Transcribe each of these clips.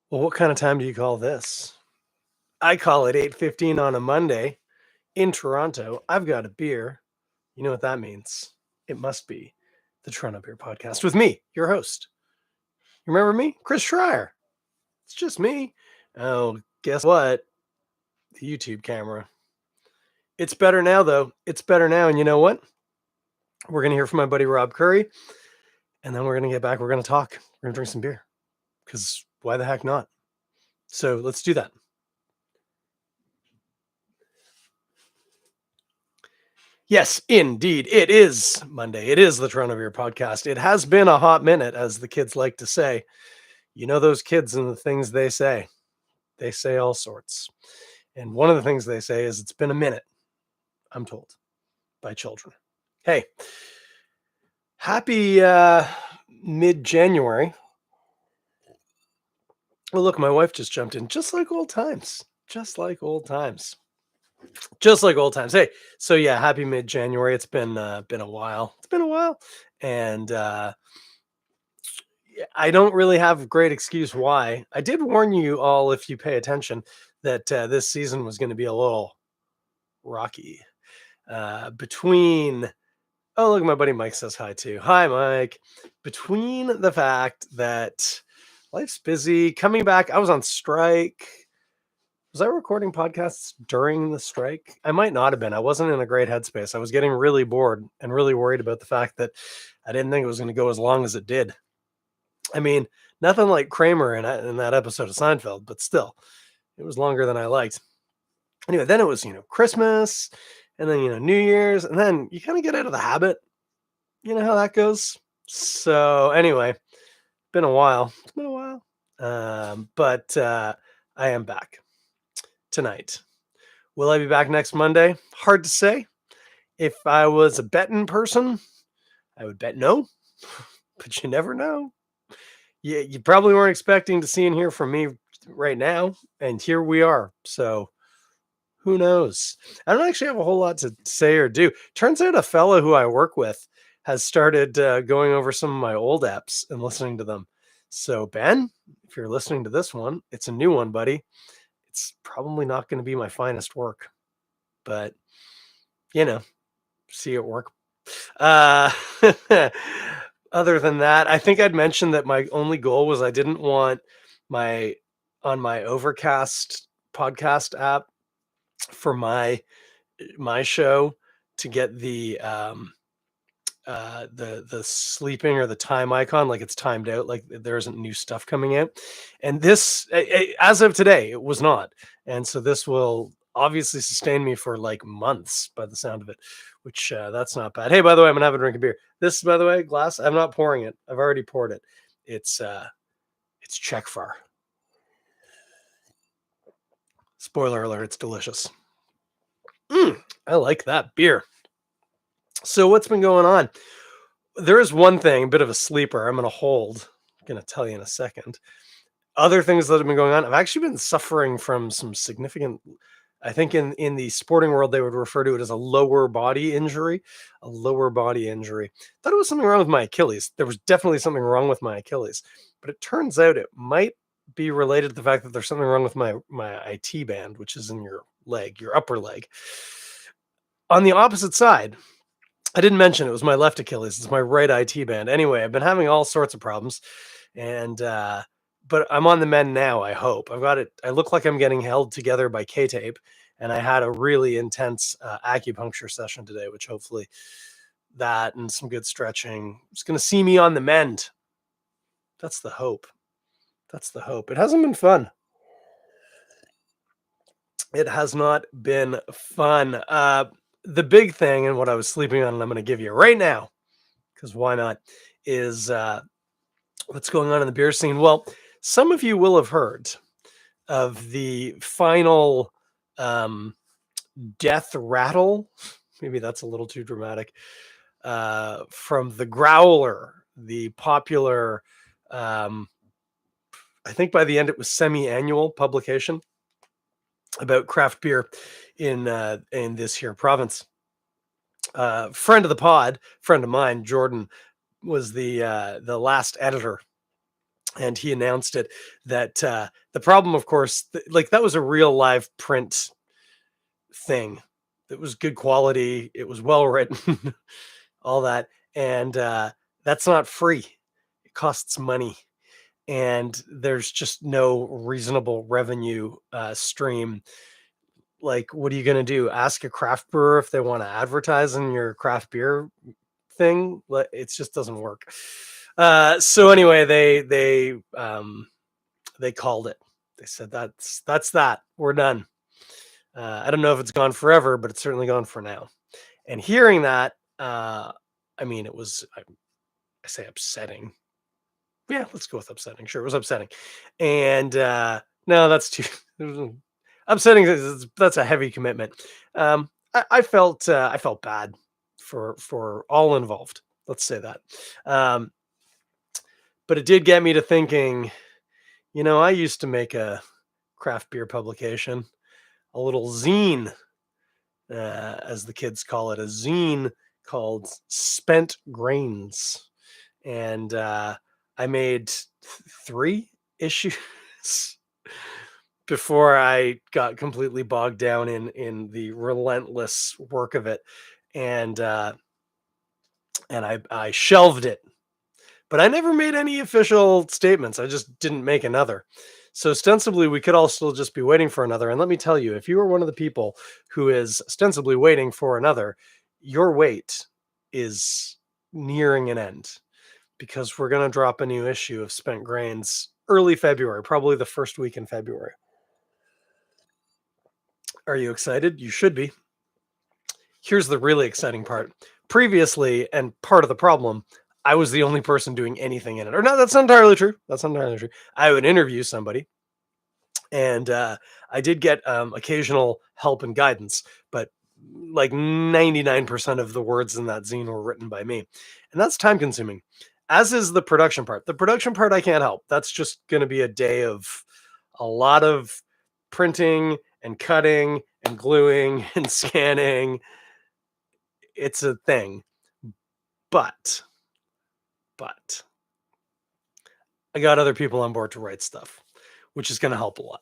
Well, what kind of time do you call this? I call it 8:15 on a Monday in Toronto. I've got a beer. You know what that means? It must be the Toronto Beer Podcast with me, your host. You remember me? Chris Schreier. It's just me. Oh, guess what? The YouTube camera. It's better now, though. It's better now. And you know what? We're going to hear from my buddy Rob Currie. And then we're going to get back. We're going to talk. We're going to drink some beer. Because why the heck not? So let's do that. Yes, indeed. It is Monday. It is the Toronto Beer Podcast. It has been a hot minute, as the kids like to say. You know those kids and the things they say. They say all sorts. And one of the things they say is it's been a minute, I'm told, by children. Hey, happy mid-January. Oh, look, my wife just jumped in. Just like old times. Just like old times. Just like old times. Hey, so yeah, happy mid-January. It's been a while. It's been a while. And I don't really have a great excuse why. I did warn you all, if you pay attention, that this season was going to be a little rocky. Between, oh, look, my buddy Mike says hi too. Hi, Mike. Between the fact that life's busy, coming back, I was on strike. Was I recording podcasts during the strike? I might not have been. I wasn't in a great headspace. I was getting really bored and really worried about the fact that I didn't think it was going to go as long as it did. I mean, nothing like Kramer in that episode of Seinfeld, but still, it was longer than I liked. Anyway, then it was, Christmas, and then, New Year's, and then you kind of get out of the habit. You know how that goes. So anyway, been a while. It's been a while. But I am back tonight. Will I be back next Monday? Hard to say. If I was a betting person, I would bet no, but you never know. You probably weren't expecting to see and hear from me right now, and here we are. So who knows? I don't actually have a whole lot to say or do. Turns out a fellow who I work with has started going over some of my old apps and listening to them. So Ben, if you're listening to this one, it's a new one, buddy. It's probably not going to be my finest work, but see it work. Other than that, I think I'd mentioned that my only goal was I didn't want my Overcast podcast app for my show to get the sleeping or the time icon, like it's timed out, like there isn't new stuff coming out. And this, as of today, it was not. And so this will obviously sustain me for like months by the sound of it, which that's not bad. Hey, by the way, I'm gonna have a drink of beer. This, by the way, glass, I'm not pouring it. I've already poured it. It's Czechvar. Spoiler alert, it's delicious. I like that beer. So what's been going on? There is one thing, a bit of a sleeper, I'm going to hold. I'm going to tell you in a second. Other things that have been going on, I've actually been suffering from some significant, I think in the sporting world, they would refer to it as a lower body injury. A lower body injury. Thought it was something wrong with my Achilles. There was definitely something wrong with my Achilles. But it turns out it might be related to the fact that there's something wrong with my IT band, which is in your leg, your upper leg. On the opposite side, I didn't mention it was my left Achilles. It's my right IT band. Anyway, I've been having all sorts of problems, and but I'm on the mend now. I hope I've got it. I look like I'm getting held together by K-tape, and I had a really intense acupuncture session today, which hopefully that and some good stretching is going to see me on the mend. That's the hope. That's the hope. It hasn't been fun. It has not been fun. The big thing, and what I was sleeping on, and I'm going to give you right now, because why not, is what's going on in the beer scene. Well, some of you will have heard of the final death rattle. Maybe that's a little too dramatic. From the Growler, the popular, I think by the end it was semi-annual publication about craft beer in this here province. Friend of the pod, friend of mine, Jordan, was the last editor and he announced it that the problem, of course, like that was a real live print thing. It was good quality. It was well written, all that, and that's not free. It costs money, and there's just no reasonable revenue stream. Like, what are you going to do? Ask a craft brewer if they want to advertise in your craft beer thing? It just doesn't work. So anyway, they called it. They said that's that. We're done. I don't know if it's gone forever, but it's certainly gone for now. And hearing that, I mean, it was I say upsetting. Yeah, let's go with upsetting. Sure, it was upsetting. And no, that's too upsetting. That's a heavy commitment. I felt bad for all involved. Let's say that. Um, but it did get me to thinking. I used to make a craft beer publication, a little zine, as the kids call it, a zine called Spent Grains. And I made 3 issues before I got completely bogged down in the relentless work of it, and I shelved it. But I never made any official statements. I just didn't make another. So ostensibly, we could all still just be waiting for another. And let me tell you, if you are one of the people who is ostensibly waiting for another, your wait is nearing an end, because we're going to drop a new issue of Spent Grains early February, probably the first week in February. Are you excited? You should be. Here's the really exciting part. Previously, and part of the problem, I was the only person doing anything in it. Or no, that's not entirely true. That's not entirely true. I would interview somebody, and I did get occasional help and guidance, but like 99% of the words in that zine were written by me. And that's time consuming, as is the production part. The production part I can't help. That's just going to be a day of a lot of printing and cutting and gluing and scanning. It's a thing. But I got other people on board to write stuff, which is going to help a lot.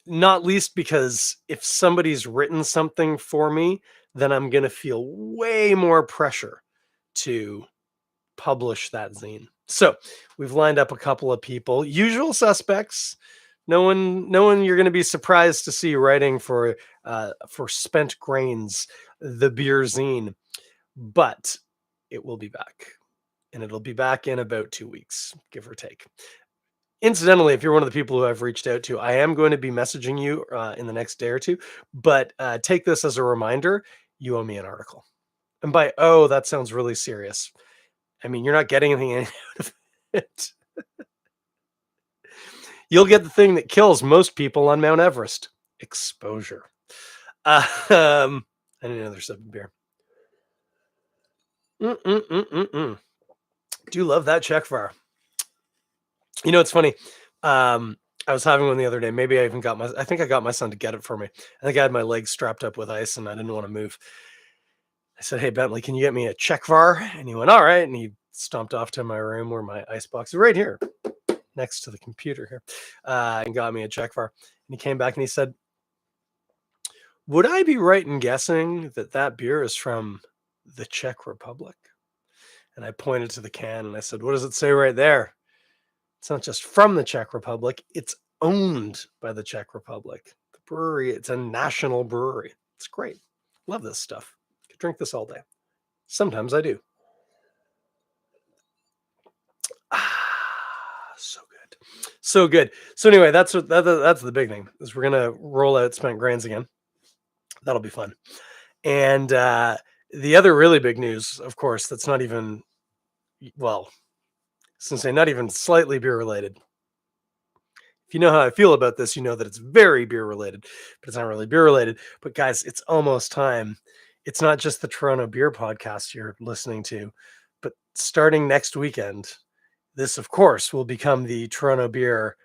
Not least because if somebody's written something for me, then I'm going to feel way more pressure to publish that zine. So we've lined up a couple of people, usual suspects. No one you're going to be surprised to see writing for Spent Grains, the beer zine, but it will be back, and it'll be back in about 2 weeks, give or take. Incidentally, if you're one of the people who I've reached out to, I am going to be messaging you in the next day or two, but take this as a reminder. You owe me an article. And by, oh, that sounds really serious. I mean, you're not getting anything out of it. You'll get the thing that kills most people on Mount Everest: exposure. I need another sip of beer. Do love that Czechvar. It's funny. I was having one the other day. Maybe I think I got my son to get it for me. I think I had my legs strapped up with ice and I didn't want to move. I said, "Hey, Bentley, can you get me a Czechvar?" And he went, "All right." And he stomped off to my room where my ice box is right here next to the computer here, and got me a Czechvar. And he came back and he said, "Would I be right in guessing that beer is from the Czech Republic?" And I pointed to the can and I said, "What does it say right there? It's not just from the Czech Republic, it's owned by the Czech Republic. The brewery, it's a national brewery. It's great. Love this stuff. Could drink this all day. Sometimes I do." So good. So good. So anyway, that's the big thing, is we're going to roll out Spent Grains again. That'll be fun. And the other really big news, of course, that's not even, well, since I'm not even slightly beer related. If you know how I feel about this, you know that it's very beer related, but it's not really beer related. But guys, it's almost time. It's not just the Toronto Beer Podcast you're listening to, but starting next weekend, this, of course, will become the Toronto Beer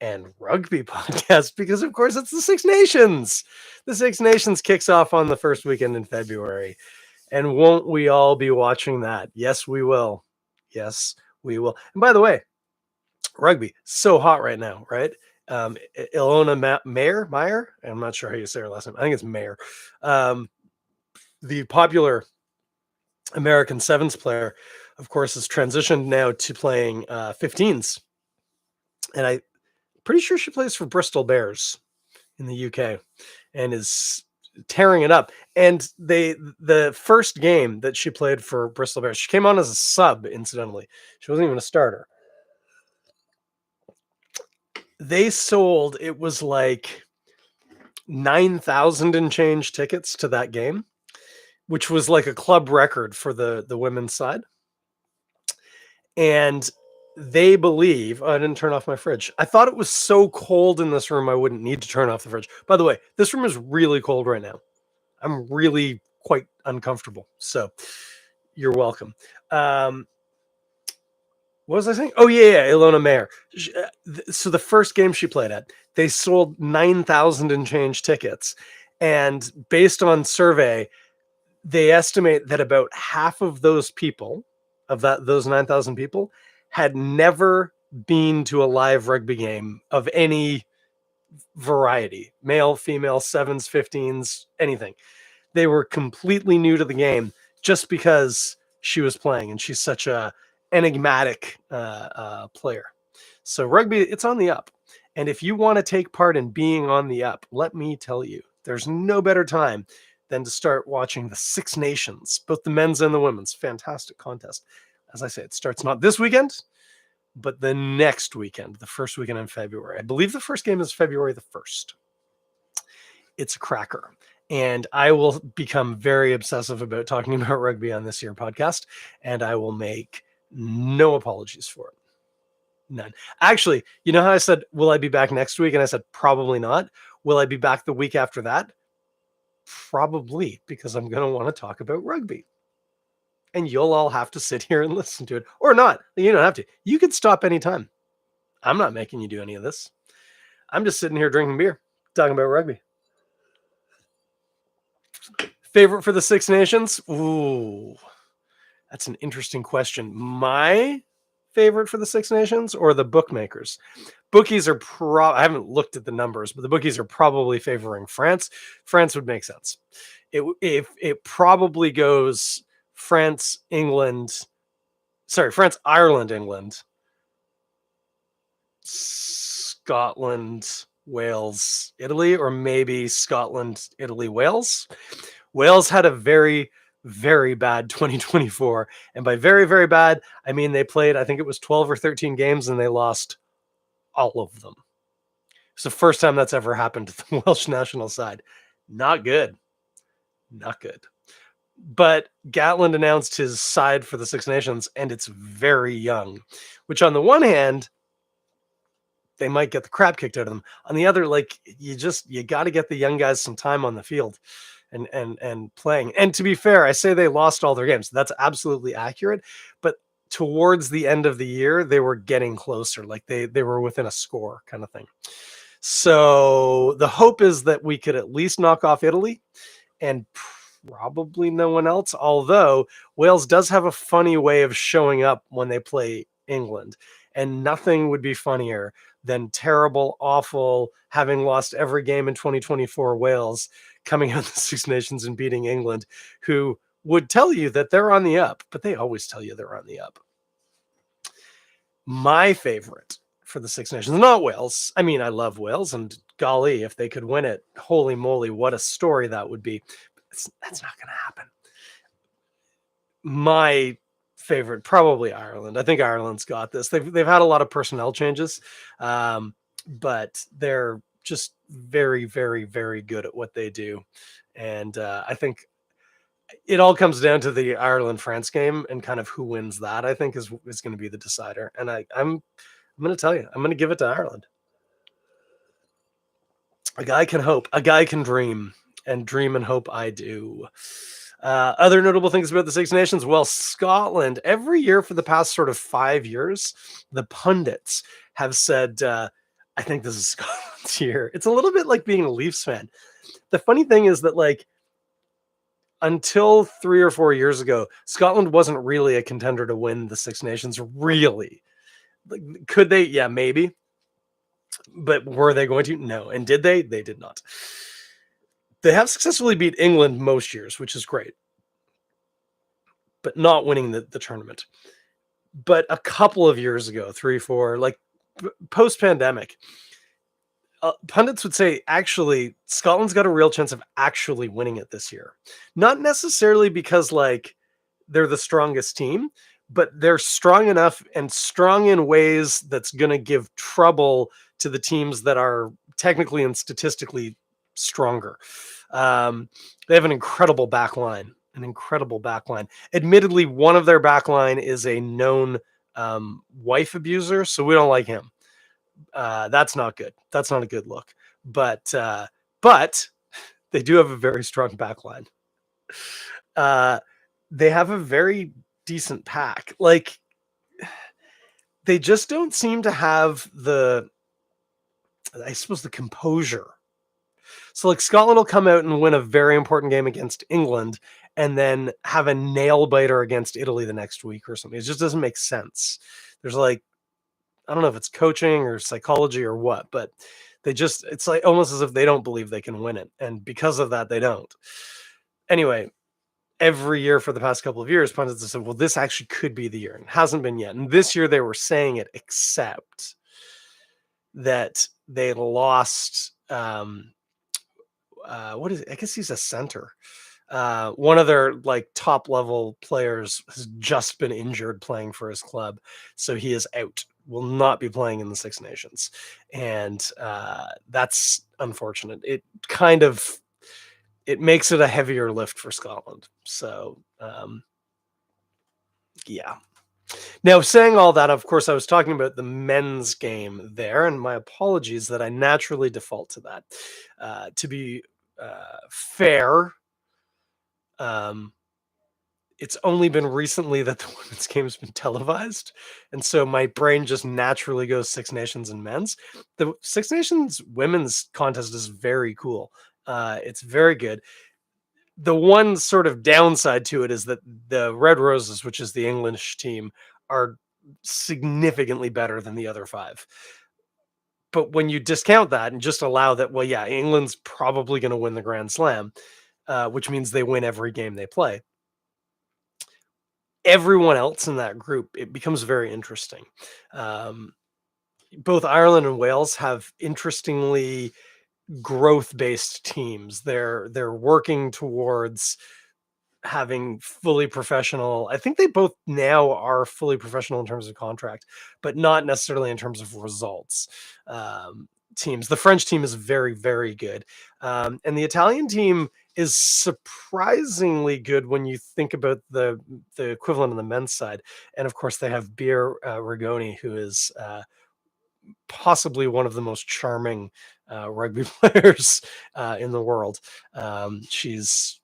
and Rugby Podcast, because, of course, it's the Six Nations. The Six Nations kicks off on the first weekend in February. And won't we all be watching that? Yes, we will. Yes, we will. And by the way, Rugby, so hot right now, right? Ilona Meyer. I'm not sure how you say her last name. I think it's Mayer. Um, the popular American sevens player, of course, has transitioned now to playing 15s, and I'm pretty sure she plays for Bristol Bears in the UK and is tearing it up. And the first game that she played for Bristol Bears, she came on as a sub, incidentally. She wasn't even a starter. They sold, it was like 9,000 and change tickets to that game, which was like a club record for the women's side. And they believe, oh, I didn't turn off my fridge. I thought it was so cold in this room I wouldn't need to turn off the fridge. By the way, this room is really cold right now. I'm really quite uncomfortable. So you're welcome. What was I saying? Oh, yeah, Ilona Mayer. So the first game she played at, they sold 9,000 and change tickets. And based on survey, they estimate that about half of those people, those 9,000 people, had never been to a live rugby game of any variety, male, female, sevens, 15s, anything. They were completely new to the game just because she was playing, and she's such a enigmatic player. So rugby, it's on the up. And if you want to take part in being on the up, let me tell you, there's no better time than to start watching the Six Nations, both the men's and the women's. Fantastic contest. As I say, it starts not this weekend, but the next weekend, the first weekend in February. I believe the first game is February the 1st. It's a cracker. And I will become very obsessive about talking about rugby on this year podcast, and I will make no apologies for it. None. Actually, you know how I said, will I be back next week? And I said, probably not. Will I be back the week after that? Probably, because I'm going to want to talk about rugby. And you'll all have to sit here and listen to it. Or not. You don't have to. You can stop anytime. I'm not making you do any of this. I'm just sitting here drinking beer, talking about rugby. Favorite for the Six Nations? Ooh, that's an interesting question. My favorite for the Six Nations or the bookmakers? Bookies are I haven't looked at the numbers, but the bookies are probably favoring France. France would make sense. It probably goes France, Ireland, England, Scotland, Wales, Italy, or maybe Scotland, Italy, Wales. Wales had a very, very bad 2024. And by very, very bad, I mean they played, I think it was 12 or 13 games, and they lost all of them. It's the first time that's ever happened to the Welsh national side. Not good. Not good. But Gatland announced his side for the Six Nations, and it's very young, which on the one hand, they might get the crap kicked out of them. On the other, like you got to get the young guys some time on the field and playing. And to be fair, I say they lost all their games. That's absolutely accurate. But towards the end of the year, they were getting closer. Like they were within a score kind of thing. So the hope is that we could at least knock off Italy and probably no one else. Although Wales does have a funny way of showing up when they play England. And nothing would be funnier than terrible, awful, having lost every game in 2024 Wales coming out of the Six Nations and beating England, who would tell you that they're on the up, but they always tell you they're on the up. My favorite for the Six Nations, not Wales. I mean, I love Wales, and golly, if they could win it, holy moly, what a story that would be. That's not going to happen. My favorite, probably Ireland. I think Ireland's got this. They've had a lot of personnel changes, but they're just very, very, very good at what they do. And I think it all comes down to the Ireland-France game and kind of who wins that, I think, is going to be the decider. And I'm going to tell you, I'm going to give it to Ireland. A guy can hope. A guy can dream. And dream and hope I do. Other notable things about the Six Nations. Well, Scotland, every year for the past sort of 5 years, the pundits have said, I think this is Scotland's year. It's a little bit like being a Leafs fan. The funny thing is that, like, until 3 or 4 years ago, Scotland wasn't really a contender to win the Six Nations, really. Like, could they? Yeah, maybe. But were they going to? No. And did they? They did not. They have successfully beat England most years, which is great, but not winning the tournament. But a couple of years ago, 3, 4, like post pandemic, pundits would say actually Scotland's got a real chance of actually winning it this year. Not necessarily because like they're the strongest team, but they're strong enough and strong in ways that's going to give trouble to the teams that are technically and statistically stronger. They have an incredible back line, Admittedly, one of their back line is a known wife abuser, so we don't like him. That's not good. That's not a good look. But they do have a very strong back line. They have a very decent pack. Like, they just don't seem to have I suppose, the composure. So, like, Scotland will come out and win a very important game against England and then have a nail biter against Italy the next week or something. It just doesn't make sense. There's like, I don't know if it's coaching or psychology or what, but it's like almost as if they don't believe they can win it. And because of that, they don't. Anyway, every year for the past couple of years, pundits have said, well, this actually could be the year. And it hasn't been yet. And this year they were saying it, except that they lost, what is it? I guess he's a center. One of their like top level players has just been injured playing for his club. So he is out, will not be playing in the Six Nations. And that's unfortunate. It makes it a heavier lift for Scotland. So, yeah. Now, saying all that, of course, I was talking about the men's game there, and my apologies that I naturally default to that. To be fair, it's only been recently that the women's game has been televised, and so my brain just naturally goes Six Nations and men's. The Six Nations women's contest is very cool. It's very good. The one sort of downside to it is that the Red Roses, which is the English team, are significantly better than the other 5. But when you discount that and just allow that, well, yeah, England's probably going to win the Grand Slam, which means they win every game they play. Everyone else in that group, it becomes very interesting. Both Ireland and Wales have interestingly growth-based teams. They're working towards having fully professional. I think they both now are fully professional in terms of contract, but not necessarily in terms of results. Teams. The French team is very, very good. And the Italian team is surprisingly good when you think about the equivalent on the men's side. And of course, they have Beer Rigoni, who is possibly one of the most charming rugby players in the world. She's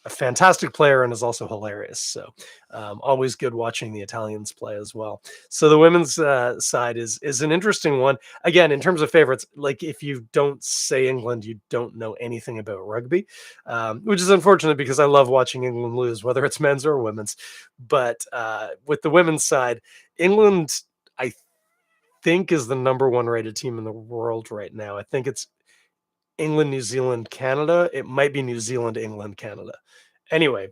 a fantastic player and is also hilarious. So always good watching the Italians play as well. So the women's side is an interesting one. Again, in terms of favorites, like if you don't say England, you don't know anything about rugby, which is unfortunate because I love watching England lose, whether it's men's or women's. But with the women's side, England, I think, is the number 1 rated team in the world right now. I think it's England, New Zealand, Canada. It might be New Zealand, England, Canada. Anyway,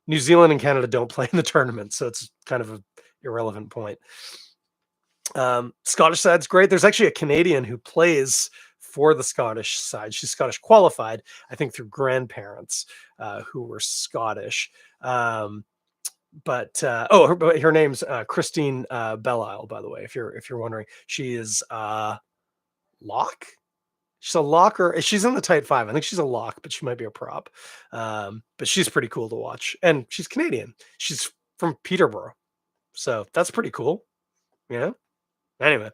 New Zealand and Canada don't play in the tournament, so it's kind of an irrelevant point. Scottish side's great. There's actually a Canadian who plays for the Scottish side. She's Scottish qualified, I think, through grandparents who were Scottish. Her name's Christine Belle-Isle, by the way, if you're wondering. She is lock. She's a locker. She's in the tight 5. I think she's a lock, but she might be a prop. But she's pretty cool to watch. And she's Canadian. She's from Peterborough. So that's pretty cool. You know? Anyway.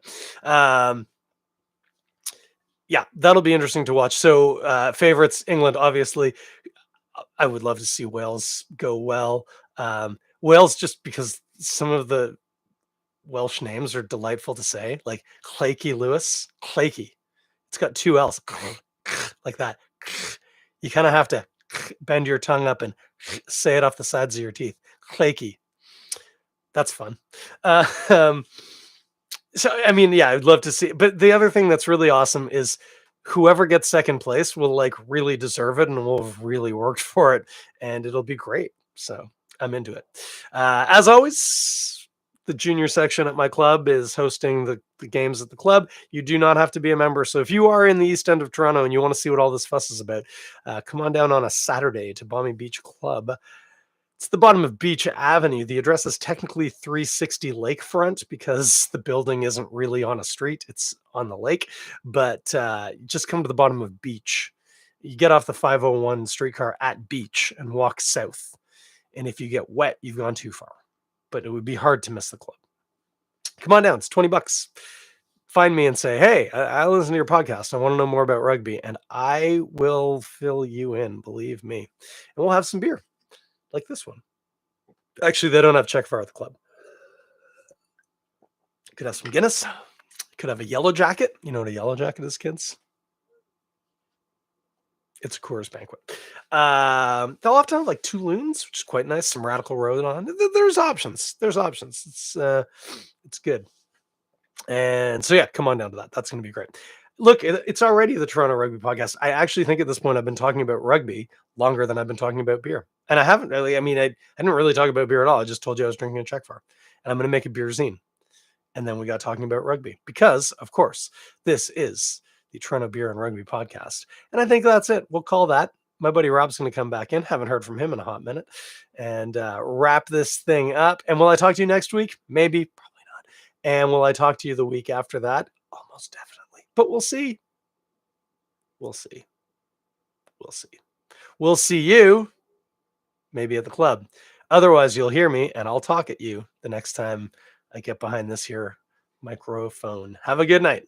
Yeah, that'll be interesting to watch. So favorites, England, obviously. I would love to see Wales go well. Wales, just because some of the Welsh names are delightful to say, like Claky Lewis. Claky. It's got 2 L's, like that. You kind of have to bend your tongue up and say it off the sides of your teeth. Claky. That's fun. So, I mean, yeah, I'd love to see. But the other thing that's really awesome is whoever gets second place will like really deserve it and will have really worked for it, and it'll be great. So I'm into it. As always, the junior section at my club is hosting the games at the club. You do not have to be a member. So if you are in the East End of Toronto and you want to see what all this fuss is about, come on down on a Saturday to Balmy Beach Club. It's the bottom of Beach Avenue. The address is technically 360 Lakefront because the building isn't really on a street, it's on the lake. But just come to the bottom of Beach. You get off the 501 streetcar at Beach and walk south. And if you get wet, you've gone too far. But it would be hard to miss the club. Come on down, it's 20 bucks. Find me and say, hey, I listen to your podcast. I want to know more about rugby. And I will fill you in, believe me. And we'll have some beer like this one. Actually, they don't have Czechvar at the club. Could have some Guinness. Could have a yellow jacket. You know what a yellow jacket is, kids? It's a Coors Banquet. They'll have to have like 2 loons, which is quite nice. Some Radical Road on. There's options. There's options. It's good. And so yeah, come on down to that. That's going to be great. Look, it's already the Toronto Rugby Podcast. I actually think at this point I've been talking about rugby longer than I've been talking about beer, and I haven't really. I mean, I didn't really talk about beer at all. I just told you I was drinking a Czechvar, and I'm going to make a beer zine. And then we got talking about rugby because, of course, this is the Toronto Beer and Rugby Podcast. And I think that's it. We'll call that. My buddy Rob's going to come back in. Haven't heard from him in a hot minute. And wrap this thing up. And will I talk to you next week? Maybe, probably not. And will I talk to you the week after that? Almost definitely. But we'll see. We'll see. We'll see. We'll see you maybe at the club. Otherwise, you'll hear me and I'll talk at you the next time I get behind this here microphone. Have a good night.